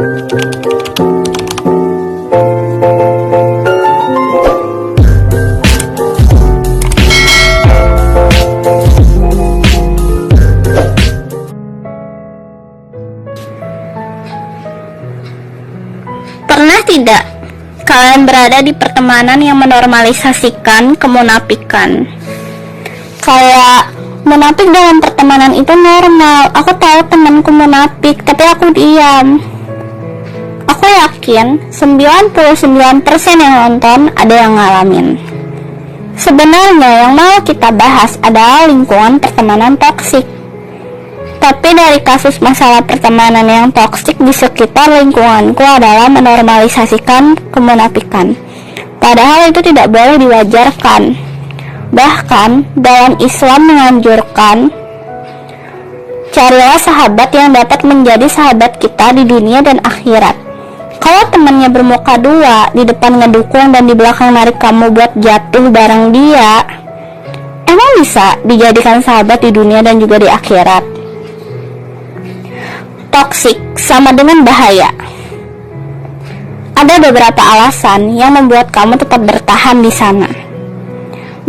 Pernah tidak kalian berada di pertemanan yang menormalisasikan kemunafikan? Kayak munafik dalam pertemanan itu normal. Aku tahu temanku munafik, tapi aku diam. Aku yakin 99% yang nonton ada yang ngalamin. Sebenarnya yang mau kita bahas adalah lingkungan pertemanan toksik. Tapi dari kasus masalah pertemanan yang toksik di sekitar lingkunganku adalah menormalisasikan kemunafikan. Padahal itu tidak boleh diwajarkan. Bahkan dalam Islam menganjurkan, carilah sahabat yang dapat menjadi sahabat kita di dunia dan akhirat. Kalau temannya bermuka dua, di depan ngedukung dan di belakang narik kamu buat jatuh bareng dia, emang bisa dijadikan sahabat di dunia dan juga di akhirat? Toksik sama dengan bahaya. Ada beberapa alasan yang membuat kamu tetap bertahan di sana.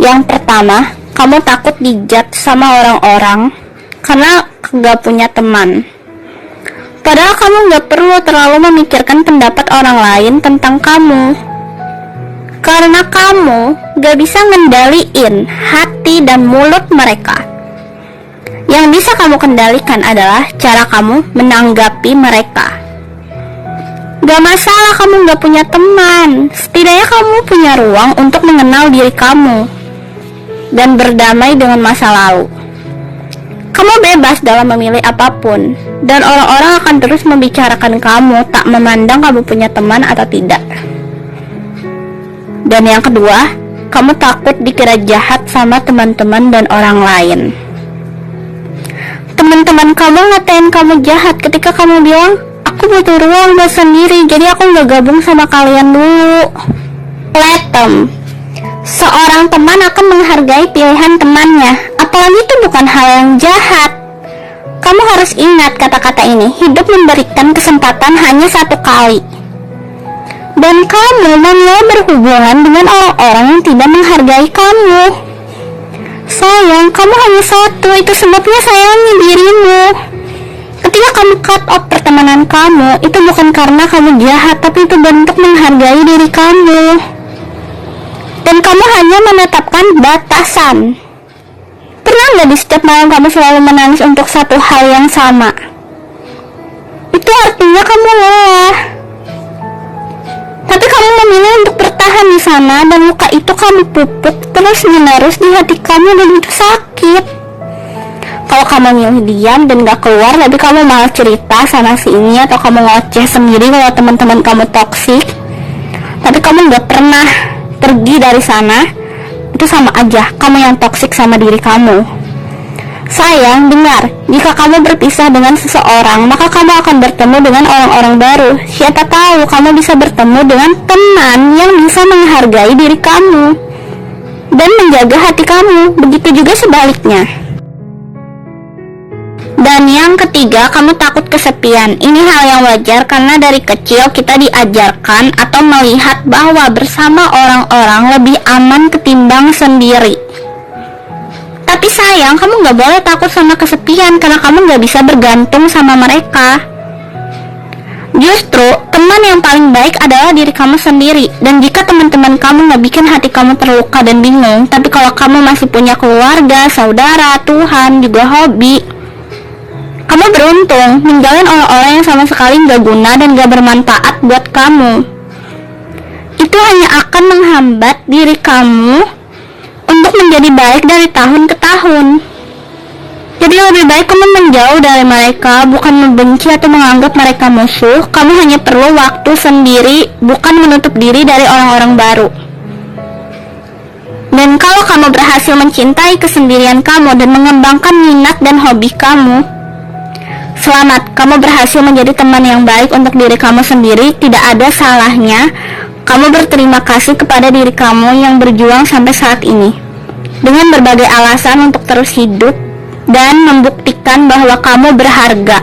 Yang pertama, kamu takut dijudge sama orang-orang karena gak punya teman. Padahal kamu gak perlu terlalu memikirkan pendapat orang lain tentang kamu, karena kamu gak bisa ngendaliin hati dan mulut mereka. Yang bisa kamu kendalikan adalah cara kamu menanggapi mereka. Gak masalah kamu gak punya teman, setidaknya kamu punya ruang untuk mengenal diri kamu dan berdamai dengan masa lalu. Kamu bebas dalam memilih apapun, dan orang-orang akan terus membicarakan kamu tak memandang kamu punya teman atau tidak. Dan yang kedua, kamu takut dikira jahat sama teman-teman dan orang lain. Teman-teman kamu ngatain kamu jahat ketika kamu bilang, aku butuh ruang buat sendiri, jadi aku gak gabung sama kalian dulu. Let them. Seorang teman akan menghargai pilihan temannya, apalagi itu bukan hal yang jahat. Kamu harus ingat kata-kata ini, hidup memberikan kesempatan hanya satu kali. Dan kamu memilih berhubungan dengan orang-orang yang tidak menghargai kamu. Sayang, kamu hanya satu, itu sebabnya sayangi dirimu. Ketika kamu cut off pertemanan kamu, itu bukan karena kamu jahat, tapi itu bentuk menghargai diri kamu. Dan kamu hanya menetapkan batasan. Pernah gak di setiap malam kamu selalu menangis untuk satu hal yang sama? Itu artinya kamu lelah. Tapi kamu memilih untuk bertahan di sana, dan luka itu kamu pupuk terus menerus di hati kamu, dan itu sakit. Kalau kamu milih diam dan gak keluar, tapi kamu malah cerita sana sini, atau kamu ngoceh sendiri kalau teman-teman kamu toksik, tapi kamu gak pernah pergi dari sana, itu sama aja kamu yang toksik sama diri kamu. Sayang, dengar, jika kamu berpisah dengan seseorang, maka kamu akan bertemu dengan orang-orang baru. Siapa tahu kamu bisa bertemu dengan teman yang bisa menghargai diri kamu dan menjaga hati kamu. Begitu juga sebaliknya. Dan yang ketiga, kamu takut kesepian. Ini hal yang wajar karena dari kecil kita diajarkan atau melihat bahwa bersama orang-orang lebih aman ketimbang sendiri. Tapi sayang, kamu gak boleh takut sama kesepian karena kamu gak bisa bergantung sama mereka. Justru, teman yang paling baik adalah diri kamu sendiri. Dan jika teman-teman kamu gak bikin hati kamu terluka dan bingung, tapi kalau kamu masih punya keluarga, saudara, Tuhan, juga hobi, kamu beruntung ninggalin orang-orang yang sama sekali gak guna dan gak bermanfaat buat kamu. Itu hanya akan menghambat diri kamu untuk menjadi baik dari tahun ke tahun. Jadi lebih baik kamu menjauh dari mereka, bukan membenci atau menganggap mereka musuh. Kamu hanya perlu waktu sendiri, bukan menutup diri dari orang-orang baru. Dan kalau kamu berhasil mencintai kesendirian kamu dan mengembangkan minat dan hobi kamu, selamat, kamu berhasil menjadi teman yang baik untuk diri kamu sendiri. Tidak ada salahnya kamu berterima kasih kepada diri kamu yang berjuang sampai saat ini, dengan berbagai alasan untuk terus hidup dan membuktikan bahwa kamu berharga.